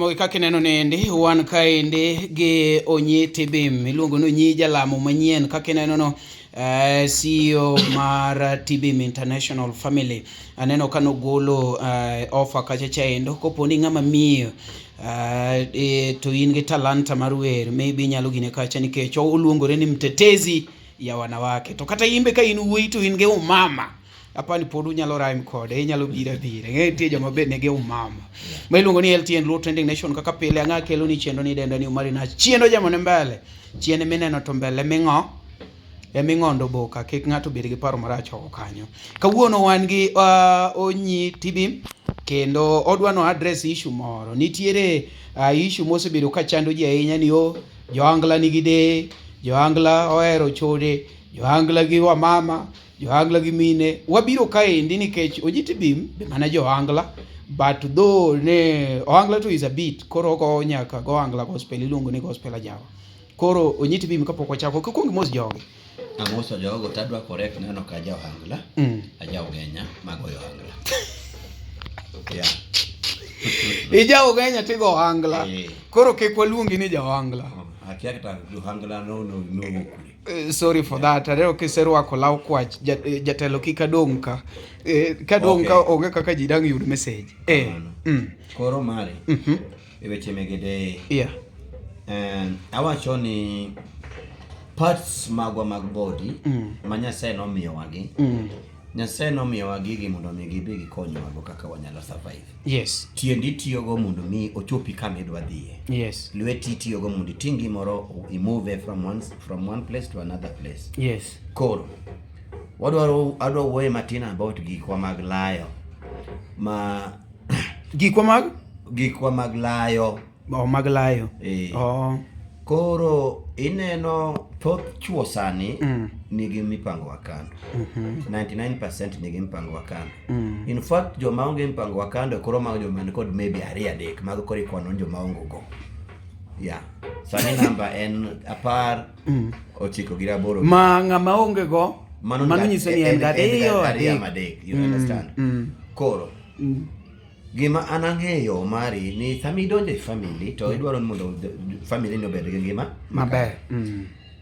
Mo kaka neno nende wan kaende ge onyi tibim iluongo no nyi jalamo manyien kaka neno no CEO mar Tibim International Family aneno kano golo offer kacha chaendo koponi ng'ama miyo to in gi talanta mar wer maybe nyalo gine kacha nikech oluongore ni mtetezi ya wanawake to kata imbe ka in wuoyi to in ge umama apani pod unyalo rhyme kode inyalo bira ng'e joma bed negi umama ma iluongo ni LTN Low Trending Nation kaka pile ang'a kelo ni chendo ni denda ni Marina chiendo jamone mbele chiende mineno to mbele ming'ondo boka kik ng'ato bed gi paro marach oko kanyo kawuono wan gi onyi Tibim kendo odwano address issue moro nitiere issue mosebedo ka chando ji ahinya ni joangla nigi Deye joangla ohero Chode joangla gi wamama joangla gi mine wabiro kaendi nikech onyi Tibim be mana joangla but though ne oangla to is a bit koro go nyaka go angla gospel iluongo ni gospel ajawa koro onyi Tibim kapok wachako kuongi mos jogi amoso jogo tadwa correct neno ka joangla ajawa genya mago joangla ijao genya tigo angla koro kik waluongi ni joangla akia kata joangla no sorry for that areo kiserwako law kwach jatelo kika donka ka donka onge kaka ji dang yud message koro mare weche megede awacho ni parts magwa mag body Nyasaye nomiyo wagi Nyasaye nomiyo wagi gi mondo mi gibi gikonywa go kaka wanyalo survive. Yes. Tiendi tiyo go mondo mi ochopi kama idwa dhiye. Yes. Lweti tiyo go mondo itingi moro move from one place to another place. Yes. Koro adwa wuoye matin about gikwa mag layo. Gikwa mag layo. Mag layo. Koro ineno thoth chuo sani nigi mipango wakando 99% nigi mipango wakando in fact joma onge mipango wakando koro mago joma ni kod maybe 2-3 mago koro ikono joma ongo go sani namba en 10 ochiko gi 8 ma ng'ama onge go mano nyiso ni en gadek you understand koro gima anang'eyo mari ni sami donje family to idwaro mondo family no bed gi ngima maber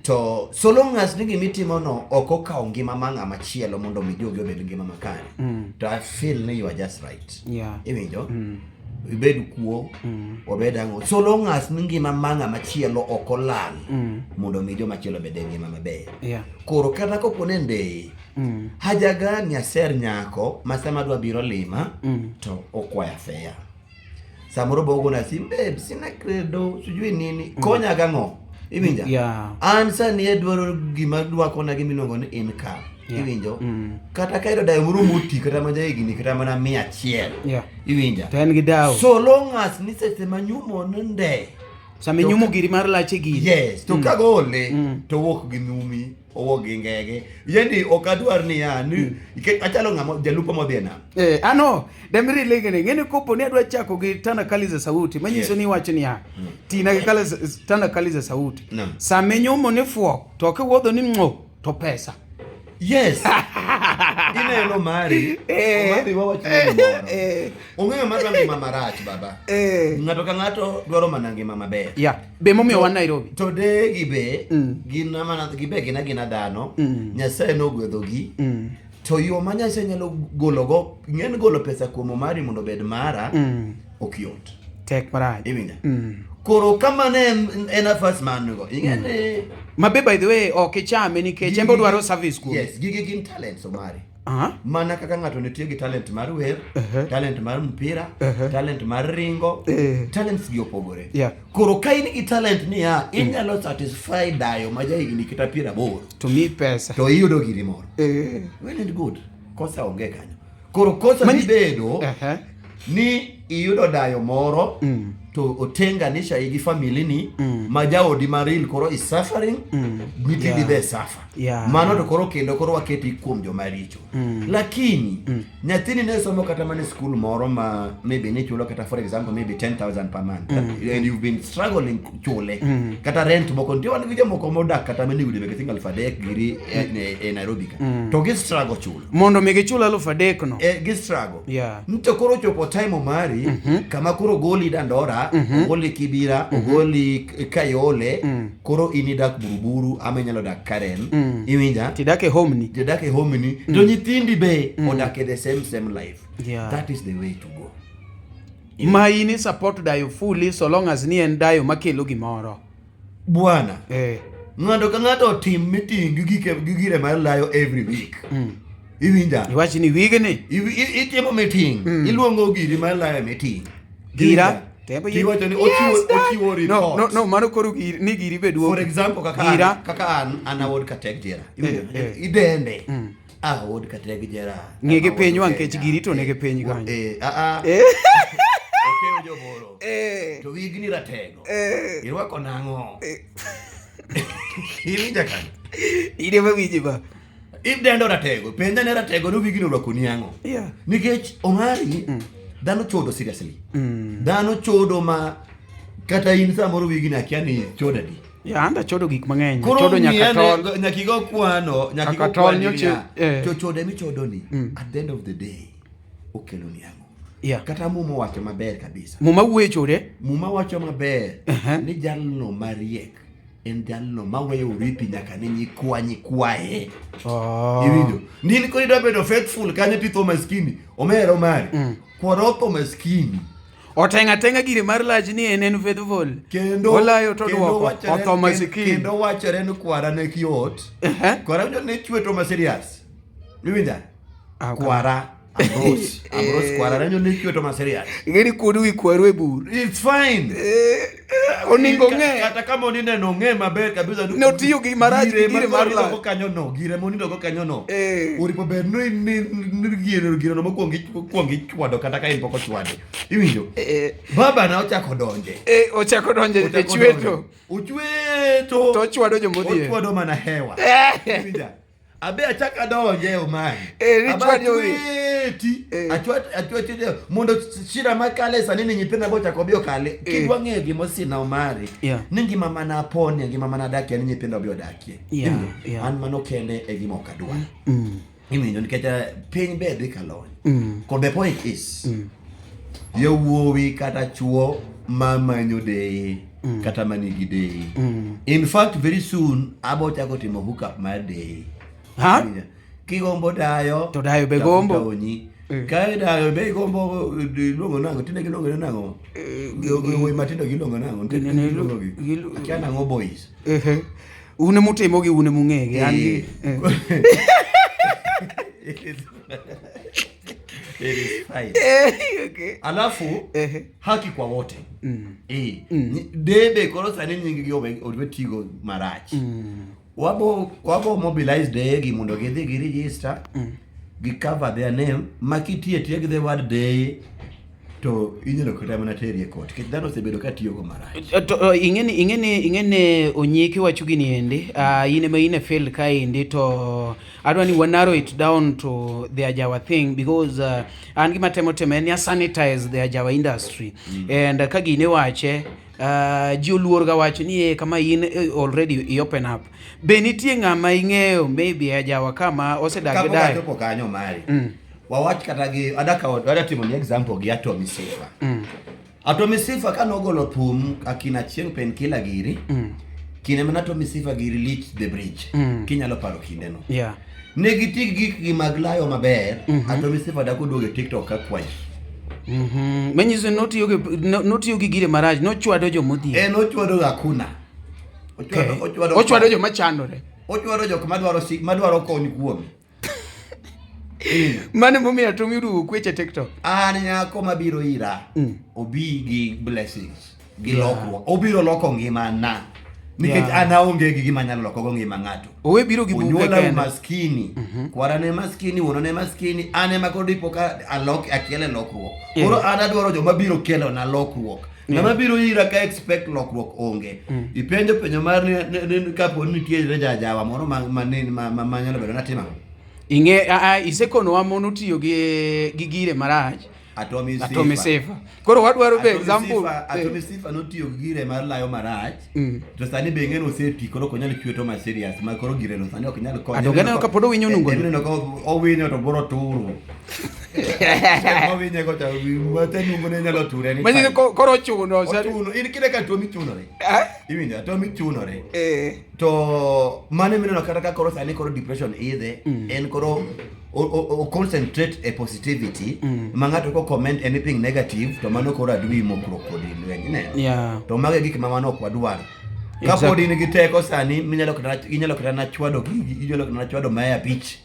to so long as nigi mitimo no oko ka ngima manga machielo mondo mi jogi obed ngima makare to I feel ni you are just right iwinjo ibed kuo obed ango so long as ngima manga machielo oko lal mondo mi joma machielo bed ngima maber koro kata kopone Deye haja gani aser nyako masama dwa biro lima to okwaya fea samoro bogo na simbe sina credo sijui nini konya gang'o iwinja ansa ni edwaro gima dwa kona gimilongo ni income iwinjo kata kaido dayo muru muti kata manja higini kata mana 100 iwinja ten gi daw so long as ni sese manyumo nde sami nyumo giri mar lache giri yes to kagole to wok gi numi owo gi ngege yendi okadwar ni ni achalo ng'amo jalupo modhiena ano demri legene ngene kopo ni adwa chako gi tana kali za sauti manyiso ni wacho ni tina gi kala tana kali za sauti sami nyumo ni fuo to ke wodho ni to pesa yes ineno mari wawacho ong'eyo mara ngima marach baba ng'ato ka ng'ato dwaro mana ngima maber be momiyo wan Nairobi to Deye gibe gina mana gibe gina dhano Nyasaye nogwedhogi to yo ma Nyasaye nyalo gologo ng'en golo pesa kuom mari mondo bed mara okyot tek marach iwinja koro kama ne en first man go ingene mabe by the way chame nikech embo dwaro service kuom yes gin talent so mari mana kaka ng'ato nitie gi talent mar wer talent mar mpira talent mar ringo talents gi opogore koro ka in gi talent ni inyalo satisfy dayo ma jahigni kita 80 to mi pesa to iyudo giri moro well and good kosa onge kanyo koro kosa bedo ni iyudo dayo moro to otenganisha igi family ni majaodi maril koro is suffering mitidi be suffer mano to koro kendo koro waketi kuom joma richo lakini nyathini ne somo kata mane school moro ma maybe ne chulo kata for example maybe 10,000 per month and you've been struggling chule kata rent moko ndio wan gije moko modak kata mane yude be single fadek giri e Nairobi to gi struggle chulo mondo mi gi chulo 3,000 no gi struggle nto koro chopo time mari Omari kama koro goli Dandora goli Kibira goli Kayole koro inidak Buruburu ama nyalo dak Karen iwinja tidake homni to nyithindi be odak the same life. That is the way to go. Ma ini support Dayo fully so long as ni en Dayo makelo gimoro bwana. Ng'ato ka ng'ato tim meeting gi gire mar layo every week. Iwinja iwachi ni wigni itimo meeting iluongo giri mar layo meeting gira tempo iwacho ni ochiwo report. No mano koro ni giri beduo. For example kaka an award katek jera idende award katek jera ngege piny wan kech giri to nege piny kanyo okelo joboro to wigni ratego irwako nang'o iwinja kan ide mawiji ba idendo ratego penja ne ratego no wigni urwako niang'o nikech Omari dhano chodo seriously dhano chodo ma kata in samoro wigni akia ni chodo di anda chodo gik mang'eny chodo nyaka tol nyakigo kwano nyakigo kwano chode mi chodo ni at the end of the day okelo niang'o kata muma wacho maber kabisa muma wuoyo chode muma wacho maber ni jalno mariek en jalno maweyo urithi nyaka ne nyikwaye iwinjo nini ko ida bedo faithful kanye pitho maskini omero mari kworoto maskini otenga gire mar lach ni en faithful kendo olayo to duoko otho maskini kendo wachore ni kwara ne kiot kwara ne chweto ma serious iwinja kwara Ambrose kwara ne chweto ma serious ngeni kodu wi kwaru e bur it's fine oningo ng'e kata kama oninde no ng'e maber kabisa no tiyo gi marach gire mar la go kanyo no gire monindo go kanyo no uripo ber no ni gire no mokuongi chwado kata ka in poko chwade iwinjo baba na ochako donje e chweto uchweto to chwado jomodhi ochwado mana hewa iwinja abe achaka donje Omari achwati mondo shira makale sanini nyipenda bocha kobio kale kidwa ng'e gimo sina Omari ni ngima mana poni ngima mana dakie ni nyipenda obio dakie an mano kende e gimo kadwa iminjo nikech piny be dhi kalony ko the point is yowuowi kata chuo mamanyo Deye kata manigi Deye in fact very soon abo chako timo hookup mar Deye kigombo Dayo to Dayo be gombo kai Dayo be gombo luongo nango tinde gilongo nango gogo matindo gilongo nango tinde gilongo gi kana ngo boys une mutimo gi une mung'ege an gi alafu haki kwa wote Debe koro sani nyingi gi obetigo marach wabo mobilize Deye gi mondo gidhi gi register gi cover their name makitie tie gi the word Deye to inyalo kata mana terie court kech dhano osebedo ka tiyo go marach to ingene onyeki wachugi ni ende ine ma ine fail ka ende to adwani we narrow it down to the Ajawa thing because an gima temo ya sanitize the Ajawa industry and ka gine wache ji oluor ga wacho ni kama in already open up be nitie ng'ama ing'eyo maybe Ajawa kama osedagi Dayo kapo kanyo Mari wawach kata gi adaka timo ni example gi Atomi Sifa Atomi Sifa kanogolo thum akina chieng pen kila giri kine mana Atomi Sifa giri lit the bridge kinyalo paro kinde no negiti gi maglayo maber Atomi Sifa dako doge TikTok ka kwai menyiso notiyo gi gire maraj nochwado jomodhi nochwado hakuna ochwado joma chandore ochwado jok madwaro kony kuome mane momiyo Atomi ruo kweche TikTok an nyako mabiro ira obi gi blessings gi lokruok obiro loko ngima na nikech an aonge gi gima nyalo loko ngima ng'ato owe biro gi buke kende maskini kwara ne maskini wono ne maskini ane makodi poka akiele lokruok koro an adwaro joma biro kelo na lokruok ng'ama biro ira ka expect lokruok onge ipenjo penjo mar ni kapo nitie Ajawa moro manyalo bedo natima isekono wa mono tiyo gi gire marach Atomi Sifa. Koro wadwaro be example. Atomi Sifa notiyo gire mar layo marach. To sani be ng'eno oseti koro konyal chweto ma serious ma koro gire no sani ok nyal konyo. Adogene ka podo winyo nungo. Eno ko owinyo to boro turu. Owinyo ko ta wate nungo ne nyalo ture ni. Manyi koro chuno sani. In kile ka Atomi chunore. Iwinjo Atomi chunore. To mane mineno kata ka koro sani koro depression idhe en koro o concentrate a positivity mangato ko comment anything negative to mano koro adui mokro kodi lwenyi ne to mage gik ma mano kwa dwaro ka podi ni giteko sani inyalo kata na chwado maya beach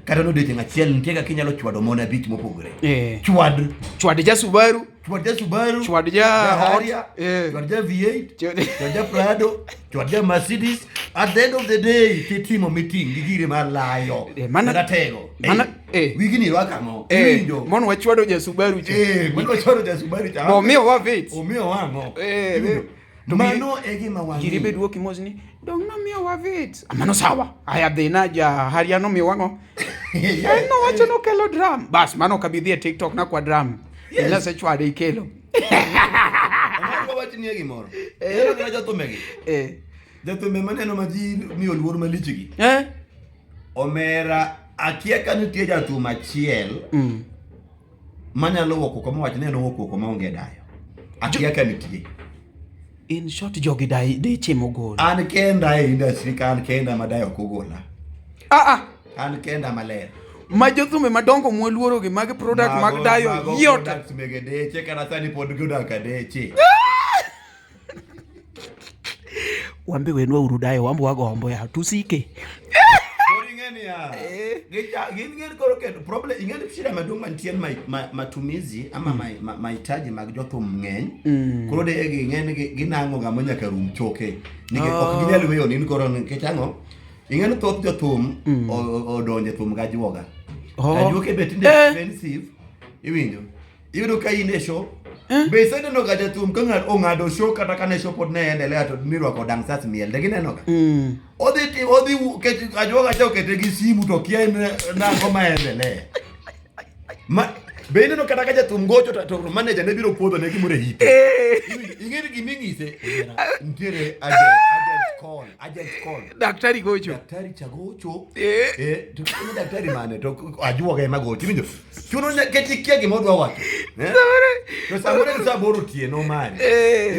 kata no dating achiel nitie ka kinyalo chwado mona beach mopogore chwad ja Subaru chwad ja Harrier chwad ja V8 chwad ja Prado chwad ja Mercedes. At the end of the day timo meeting gigire malayo mana tego wigini wakamo mon wachwado ja Subaru mon wachwado ja Subaru cha omiyo wa vits omiyo wango mano egima wangi giribe duoki mosni dong no miyo wa vits mano sawa aya dhina ja Harrier no miyo wango no wacho no kelo drum bas mano kabidhi TikTok na kwa drum ila se chwade ikelo amako wachni egimoro ero na Jothumegi Jothum maneno ma ji miyo luor malichigi omera akia kanitie Jothum achiel manyalo woko kama wach neno woko kama onge dayo akia kanitie in short jogi dai chemo gol an kenda e industry kan kenda madayo kogola an kenda maler ma Jothum madongo moluoro gi mag product mag dayo yot product megedeche kana sani pod godak adeche wambe wenwa urudayo wambo wagombo ya tusike ingeni ya gin koro keto problem ingeni shida maduong' mantie matumizi ama mahitaji mag Jothum ng'eny koro de ng'eny ginang'o ng'amo nyaka rum choke nikech ok ginyal weyo nin koro nikech ang'o ingeni thoth Jothum odonje thum ga juoga ajuoke bet expensive iwinjo iyudo ka in e show be sede no ga Jothum ka ong'ado show kata kana show pod ne endelea to nirwako dancers miel de gineno ga odhi ajuoga cha okete gi simu to kia na ngoma endelea be neno kata ka Jothum gocho to manager ne biro puodho ne gimore hite ingeni gimingise ntiere agent call daktari gocho chagocho to kama daktari mane to ajuoga ema gocho winjo chuno ketikia gimodwa wacho to samore ni saboro tieno mane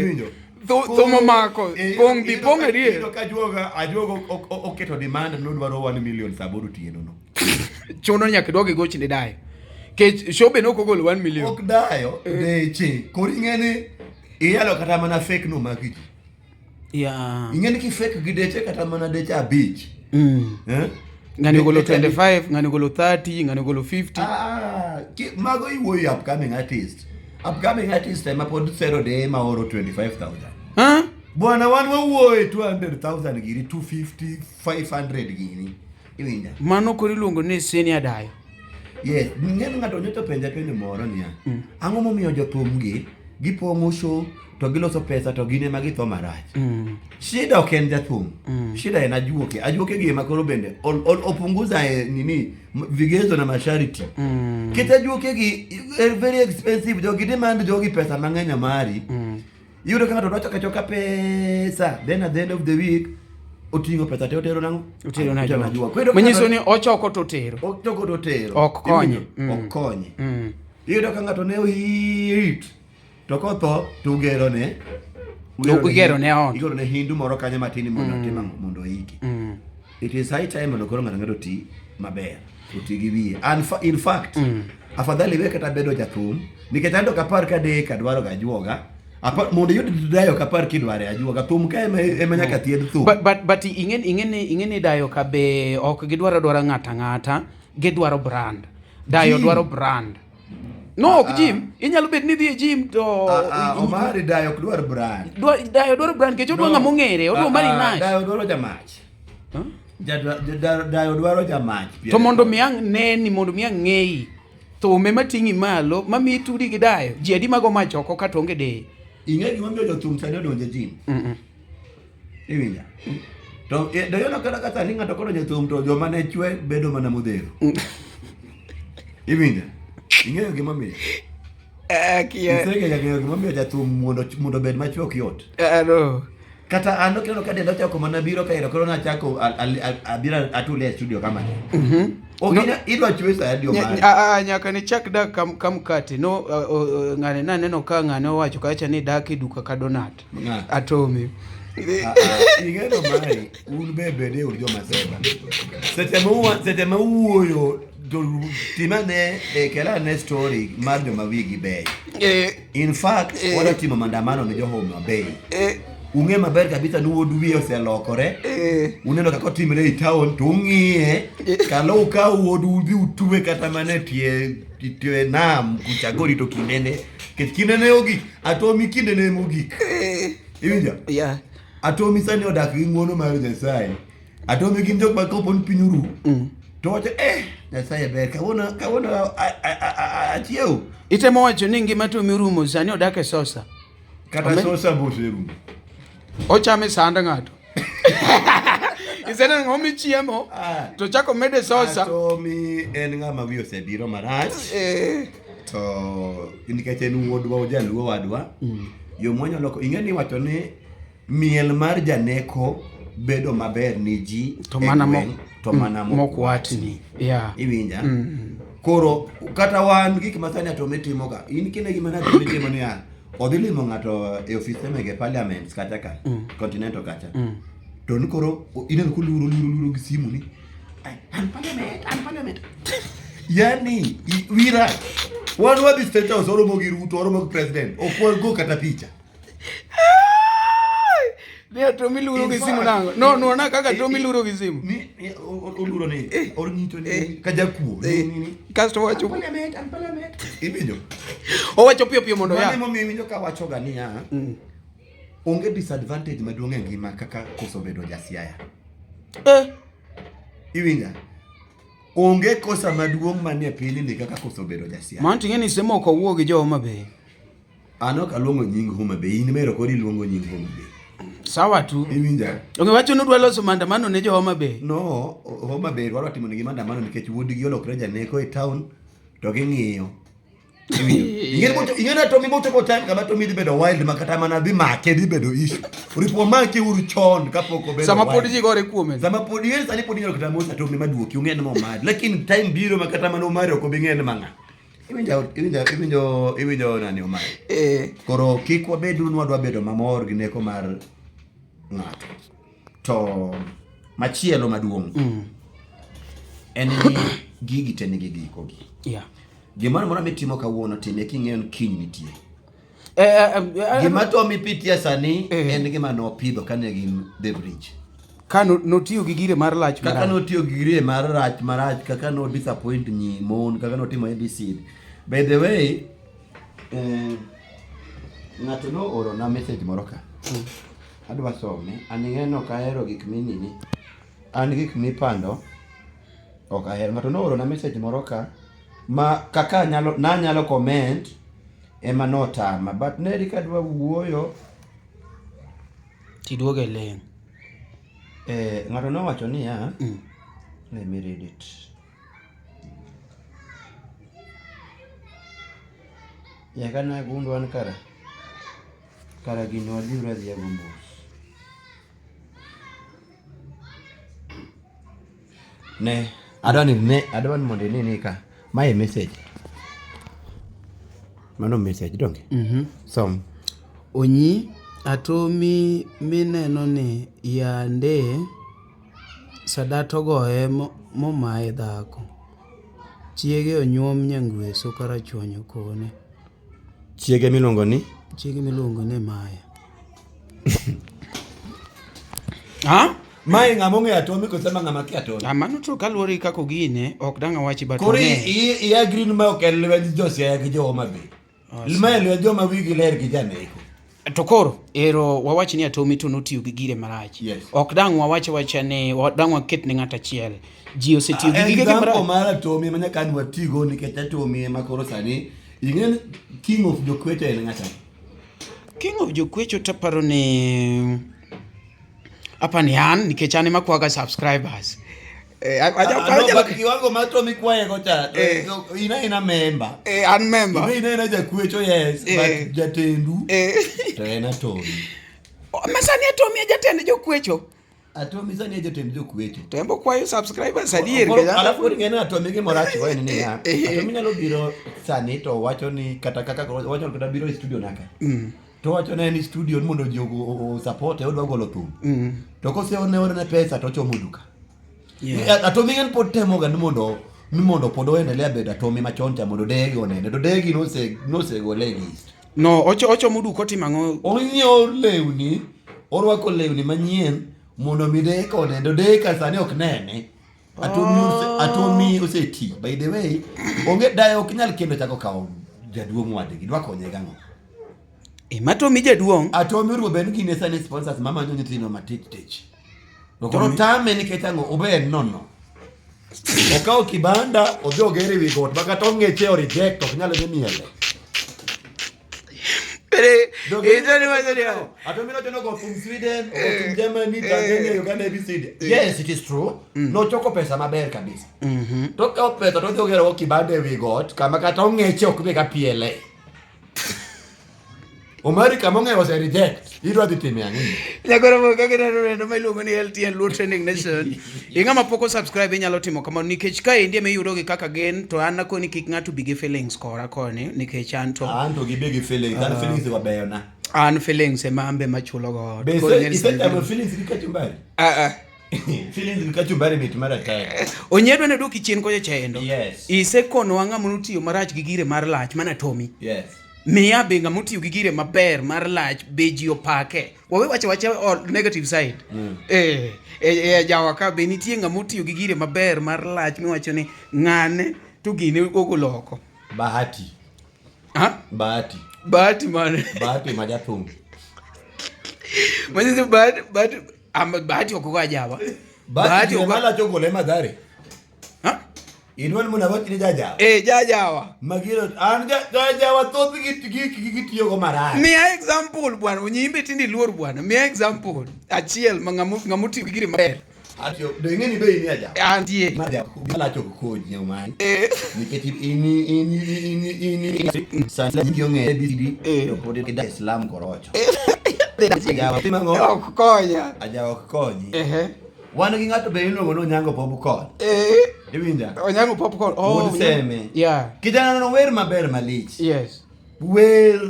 winjo Thomo mako pong di pong rie to ajuoga oketo demand no dwaro 1 million saboro tieno no chuno nyaka dogi gochi ne dai ke shobe no kogolo 1 million ok dayo deche koringene iyalo kata mana fake no magiji ingeni ki fake gideche kata mana deche abich ngani golo 25 ngani golo 30 ngani golo 50 mago iwuoyo upcoming artist ema pod zero de ma oro 25,000 bwana wan wawuoyo 200,000 giri 250 500 gini iwinja mano kori luongo ni senior dayo yes ng'eno ng'ato nyoto penja moro niya ang'o momiyo Jothum gipong'o show to giloso pesa to gine ma githo marach shida ok en Jothum shida en ajuoke gi ema koro bende opunguza nini vigezo na masharti kita ajuoke gi very expensive jogi demand jogi pesa mang'eny mari yudo ka ng'ato choka pesa then at the end of the week otingo pesa te otero nango otero na juoke manyiso ni ochoko to tero ok konye yudo ka ng'ato ne ohit to kotho to ugero ne on igoro ne hindu moro kanyo matini mondo iki it is high time mondo koro ng'ato ti maber oti gi wiye in fact afadhali we kata bedo Jothum nikech ando kapar ka de ka dwaro ga juoga mondo yud dayo kapar kidware ajuoga thum ka ema nyaka thied thum but ingene dayo ka be ok gidwaro ng'ata gidwaro brand dayo dwaro brand no ok gym inyalo bet ni dhi gym to omari dayo ok dwar brand dayo dwaro brand ke odwa ng'amo ng'ere odwa mari nash dayo dwaro jamach dayo dwaro jamach to mondo miang neni mondo miang ng'ei to mema tingi malo mami tudi gi dayo ji adi mago mach oko ka tonge de ing'e gima miyo Jothum sani odonje gym iwinja to dayo no kata ni ng'ato kodonje Jothum to joma ne chwe bedo mana modhero iwinja Ing'eyo gima miyo? Kia. Isenge ng'eyo gima miyo Jothum mondo bed machuok yot. No. Kata an okeno ka denda chako mana biro ka iro koro na chako abira atule e studio kama. Okina idwa chwe sa dio ma. Nyaka ni chak dak kam kati. No ngane na neno ka ngane owacho kacha ni dak e duka ka donut. Atomi. Ing'eyo mai un bede ur joma seba. Sete ma wuoyo timane kela ne story mar joma wigi bei. In fact, wala timo mandamano ne Jothum bei. Ung'e maber kabisa ni wuod wiye oselokore. Uneno kako timre e town to ung'iye kalo ka wuod udhi utwe kata mane tie nam kuchagori to kindene. Kindene ogik, Atomi kindene mogik. Iwinja? Yeah. Atomi sani odak gi ng'wono mar Nyasaye. Atomi gin jok ma kopon pinyuru. To wacho Nyasaye ber kawuono achiew. Itemo wacho ni ngima Atomi rumo sani odak e Sosa. Kata Sosa boserumo. Ochame sanda ng'ato. Isene ngomi chiemo to chako mede Sosa. Atomi en ng'ama wiye osebiro marach. To nikech en wuodwa ojaluo wadwa. Yo mwanyalo loko ing'eni wacho ni miel mar janeko bedo maber ni ji to mana mokwatni. Yeah. Iwinja? Koro kata wan gik masani Atomi timo ka. In kine gima na Atomi timo ni odhi limo ng'ato e ofise mege parliament kata ka continental kacha. To nikoro ineno kuluro gi simu ni. An parliament. Yani wira wan wadhi state house oromo gi Ruto oromo gi president okwor go kata picha. Ni Atomi luro gi simu nango. No na kaka Atomi luro gi simu. Ni oluro ni ornyito ni kajakuo ni. Kasto wacho parliament. Ibinjo. Owacho piyo mondo ya. Mano miyo ka wacho ga ni onge disadvantage maduong' e ngima kaka koso bedo jasiaya. Iwinja? Onge kosa maduong' manie piny ni kaka koso bedo jasiaya. Man ting'e ni semo ko wuo gi Homa Bay. Ano kaluongo nying Homa Bay, in mero kodi luongo nying Homa Bay. Sawa tu. Iwinja? Onge wacho ni dwa loso mandamano ne Homa Bay. No, Homa Bay dwaro timo negi mandamano nikech wuodgi olokre janeko e town to ging'iyo. Ing'e na Atomi mochopo time kama Atomi dhi bedo wild makata mana dhi make dhi bedo issue. Ripo make uru chon kapok obedo. Sama pod ji gore kuome. Sama pod yel sani pod nyalo kata mos Atomi maduoki ung'e ni momad. Lakini time biro makata mana omari ok obing'e ni mang'a. Iwinjo nani omari. Koro kik wabedu nwadwa bedo mamor gi neko mar ng'ato. To machielo maduong'. En ni gigi te nigi gikogi. Yeah. Gimana mora mitimo kawuono time king'eyo ni kiny nitie. Gima Atomi pitia sani en gima no pidho kane gin the bridge. Ka notiyo gi gire mar lach marach. Kaka notiyo gi gire mar marach, kaka no disappoint ni mon, kaka notimo ABC. By the way, ng'ato no oro na message moro ka. Adwa some, aning'eno ka ahero gik minini. An gik mipando ok ahero. Ng'ato no oro na message moro ka ma kaka nyalo comment ema notama, but neri kadwa wuoyo tiduoge leng. Ng'ato nowacho ni let me read it. Yakana gundu an kara gino alura dhia gumbos. Adwan mondo ni ka my message. Mano message donge. Som. Onyi Atomi mineno ni yande sadato goe momae dhako. Chiege onyuom nyangweso kara chonyo kone. Chiege miluongo ni? Chiege miluongo ni Maya. Mai ng'ama ong'e Atomi kosema ng'ama ki Atomi. Mano to kaluwore kako gine ok dang' awachi but koro i agree ma ok en lweny josiaya gi Homa Bay. Lma lweny joma wigi ler gi janeko. To koro ero wawach ni Atomi to notiyo gi gire marach. Ok dang' wawacha ni dang' waket ni ng'ata achiel. Ji osetiyo gi gige marach. Example mar Atomi manya kan watigo nikech Atomi ema koro sani ing'en king of jokwecho en ng'ata. King of jokwecho taparo ni apa ni an nikech an ema kwaga subscribers. Acha kiwango mato mikwaye gocha. Ina member. An member. Ina jakwecho yes, but jatendu. To ena Tomi. Masani Tomi jatend jokwecho. Atomi sani jatend jokwecho. Tembo kwayo subscribers adier ga. Alafu ngene Atomi ge morachi wa ni ya. Atomi nyalo biro sani to wacho ni kata kaka wacho kata biro e studio naka. To wacho ni studio mondo jogo support e odwa golo thum. To kose one pesa to chomo duka. Atomi ngene pod temo ga mondo pod oendelea bedo Atomi machoncha mondo Deye onene. To Deye no se go list. No, ocho mudu koti mango. Onyo lewni, orwako lewni manyien mondo mi Deye kone, do Deye ka sani ok nene. Atomi oseti. By the way, onge Deye ok nyal kendo chako kawo jaduong' wadgi, dwa konye gang'o. Atomi jaduong'. Atomi ruo ben gi nesani sponsors mama nyo nyithindo matich. Koro tame nikech ang'o ober nono. Okawo kibanda, odhi ogere wi got, baka to ng'eche o reject, ok nyalo dhi miele. Atomi no go from Sweden, or from Germany, Tanzania, Uganda, ABCD. Yes, it is true. No choko pesa maber kabisa. Toka pesa to dhi ogere kibanda wi got, kama kata ng'eche ok be ka piele. Omari kama ng'eyo se reject, idwa dhi time ang'o? Nyagora mo kaka neno miluongo ni LTN Luo Training Nation. Ing'ama poko subscribe inyalo timo kamano nikech ka indie miyudo gi kaka gen to an nakoni kik ng'ato bi gi feelings kora koni nikech an to gi be gi feelings, an feelings go beyo na. An feelings ema ambe machulo go. Be ise am feelings gi kachumbari. Feelings gi kachumbari mit mara tayo. Onyedwa ne doki chien koje chendo. Yes. Ise kono wanga munutiyo marach gi gire mar lach mana Tomi. Yes. Miya benga mutiyo gi gire maber mar lach beji opake. Wawe wache negative side. Jawa ka be nitie ng'amutiyo gi gire maber mar lach miwacho ni ng'ane to gine ogoloko. Bahati. Ha? Bahati mane. Bahati majathum. Manje bahati okoga Jawa. Bahati mala chogole madhare. Ha? Inwan muna wati ni jajawa. Jajawa. Magiro an jajawa to gitiyo go marach. Miya example bwana, unyimbe tindi luor bwana. Miya example. Achiel ngamuti gire maber. Atio do ngeni be ni aja. Antie. Maja mala choko koji nyamani. Niketi ini sanla ngiyo ng'e BCD to pod ki Dar es Salaam korocho. Jajawa timango. Okonya. Ajawa konyi. Wan gi ng'ato be iluongo no Nyango Popcorn. Iwinja? Onyango Popcorn. Seme. Yeah. Kijana no wer maber malich. Yes. Wer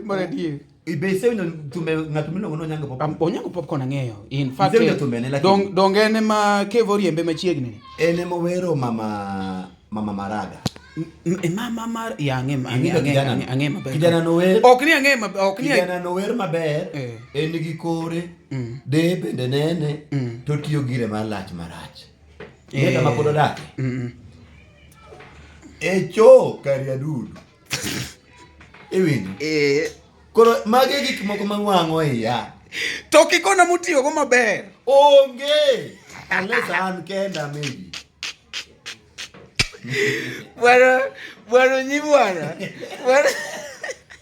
maradie. Ibese no tumbe ng'ato miluongo no Nyango Popcorn. Onyango Popcorn ang'eyo. In fact, dongene ma kevoriembe machiegni. Ene mo wero mama Maraga. Mama ang'e maber. Kijana no wer. Ok ni ang'e maber, ok ni. Kijana no wer maber. En gi kore. Deye bende nene. To tiyo gire malach marach. Yenda mapodo dake. Echo kariadudu. Iwinjo. Koro mage gik moko mang'wango iya. To kikona mutiyo go maber. Onge. Unless an kenda maybe. Bueno nyi bwana.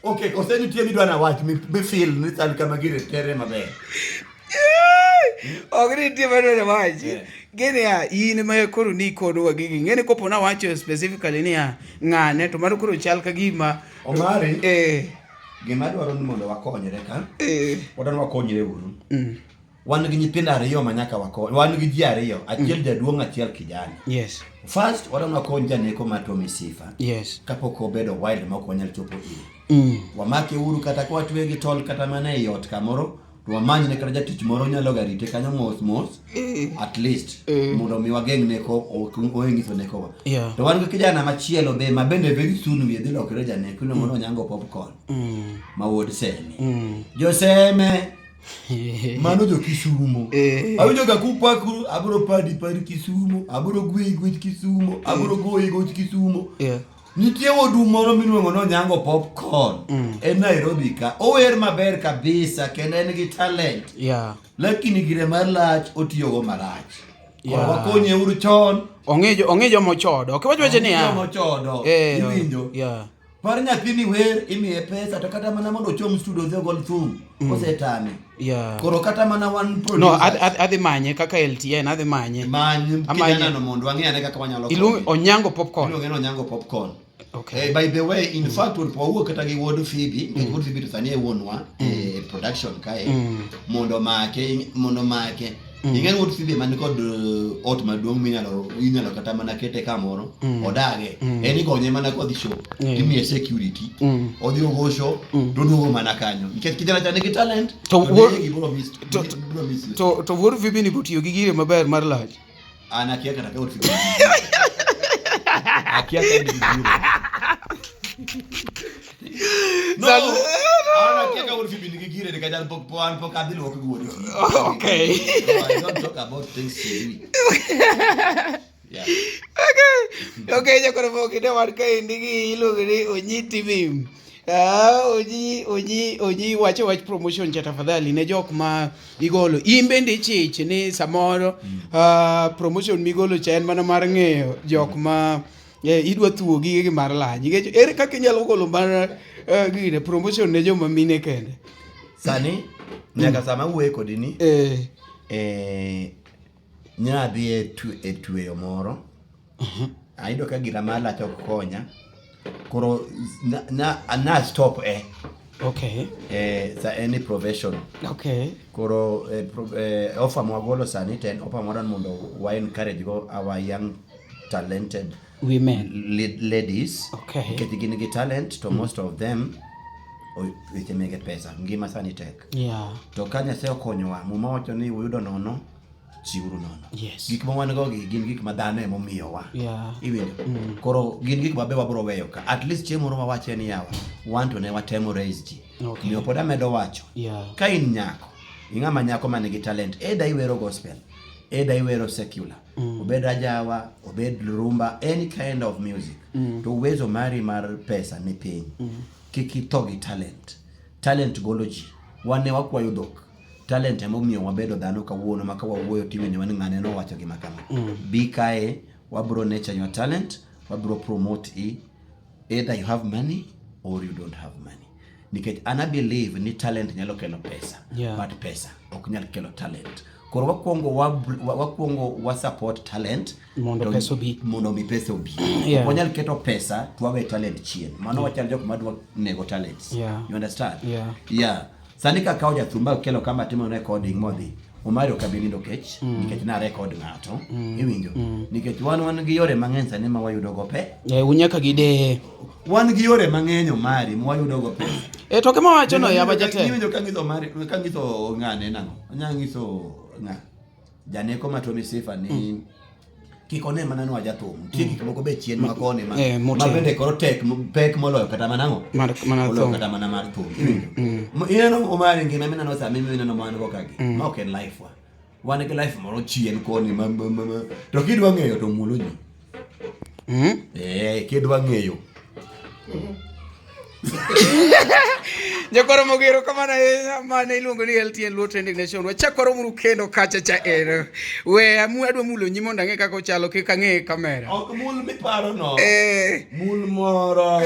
Okay, koseni tie midwa na wach mi feel ni tal kama gire tere maber. Ogri tie midwa na wach. Gene ya in ma koro ni kodo wagigi. Ngene kopo na wacho specifically ni ya ng'ane to maro koro chal ka gima Omari. Gima dwaro ni mondo wakonyre ka. Wadwa wakonyre uru. Wan gi nyithindo ariyo manyaka wakony. Wan gi ji ariyo, achiel jaduong' achiel kijana. Yes. First, wadwa wakony janeko ma Tomi Sifa. Yes. Kapok obedo wild ma ok wanyal chopo ire. Wamake uru kata kwa tuwe gi tol kata mana e ot kamoro. Wamany ne kata jatich moro nyalo garite kanyo mos at least mondo mi wageng neko oengiso neko. To wan gi kijana machielo be ma bende very soon we dhi lokre janeko no mondo Nyango Popcorn. Ma wuod Semi. Joseme mano jo Kisumo. Awinjo ga kupakuru abro padi Kisumo, abro gwe Kisumo, abro go Kisumo. Nitie wodu moro miluongo no Nyango Popcorn. En Nairobi ka. Ower maber kabisa kendo en gi talent. Lakini gire malach otiyo go marach. Wakonye uru chon. Ong'ejo mochodo. Ok wacho ni ya. Mochodo. Iwinjo. Par nyathini wer imiye pesa to kata mana mondo ochom studio dhe gol thum osetame. Koro kata mana wan producer. No, adhi manye kaka LTN adhi manye. Kijana no mondo wang'ane kaka wanyalo. Onyango popcorn. Iluonge no Onyango popcorn. Okay. By the way, in fact, we'll powuok kata gi wuod Phoebe, wuod Phoebe to sani e wuonwa production kae mondo make. Ing'en wuod Phoebe man kod ot maduong' minyalo kata mana kete kamoro odage. En igonye mana kodhi show. Imiye security. Odhi ogo show to duogo mana kanyo. Nikech kijana cha nigi talent to wuod Phoebe ni botiyo gi gire maber mar lach. An akia kata ka wuod Phoebe. Akia ka nigi gire. No, I can't go to the Gigi and get a book one for Cadillo. Okay. I don't talk about things silly. Yeah. Okay, you're going to walk in one kind of look at it on TV. Oji watch promotion cha tafadhali ne jok ma igolo imbende chich ni samoro promotion migolo cha en mana mar ng'eyo jok ma idwa thuo gige mar lany nikech ere kaka inyalo golo mar gine promotion ne joma mine kende sani nyaka sama wuoye kodi ni nyadhi e tweyo moro aido ka gira mala chok konya koro na stop okay sa any profession okay koro offer mwagolo sani ten offer moran mondo wa encourage go our young talented women ladies okay getting the talent to most of them with make pesa ngima sani tek to kanya se okonyowa muma wacho ni uyudo nono chiuru nono gik ma wan go gin gik ma dhano emo miyowa iwinjo koro gin gik mabe wabro weyo ka at least chiemo moro wawache ni yawa want ne watemo raise ji miyo poda medo wacho ka in nyako ing'ama nyako man gi talent eda iwero gospel eda iwero secular obed ajawa obed rumba any kind of music to uwezo mari mar pesa ni piny kiki togi talent goloji wane wakwayo dhok talent emo miyo wabedo dhano kawuono maka wawuoyo tiwi ni ng'ane no wacho gima kama bi kae wabro nurture your talent wabro promote either you have money or you don't have money nikech ana believe ni talent nyalo kelo pesa but pesa ok nyalo kelo talent koro wakuongo wa support talent mondo mi pesa obi wanyal keto pesa tuawe talent chien mano wachal jok madwa nego talents you understand sani ka kao Jothum kelo kama timo recording modhi omario kabinindo kech nikech na record ng'ato iwinjo nikech wan gi yore mang'eny sani ma wayudo go pe unyaka gide wan gi yore mang'eny mari ma wayudo go pe to kama wacho no yaba jate iwinjo kangiso ng'ane nango nyangiso nga janeko matomi sifa ni kikone mana no Jothum tiki moko be chien makone ma bende koro tek pek moloyo kata manango moloyo kata mana mar thum ineno omari ngina mina no sami mina no man go kagi ma ok en life wan ke life moro chien koni to kidwa ng'eyo to mulo ni kidwa ng'eyo Jakoro mogero kamana mane iluongo ni LTN Luo Trending Nation wachakoro muru kendo kacha cha ero we adwa mulo nyimo ndang'e kako chalo kika ng'e kamera ok mul mi paro no mul moro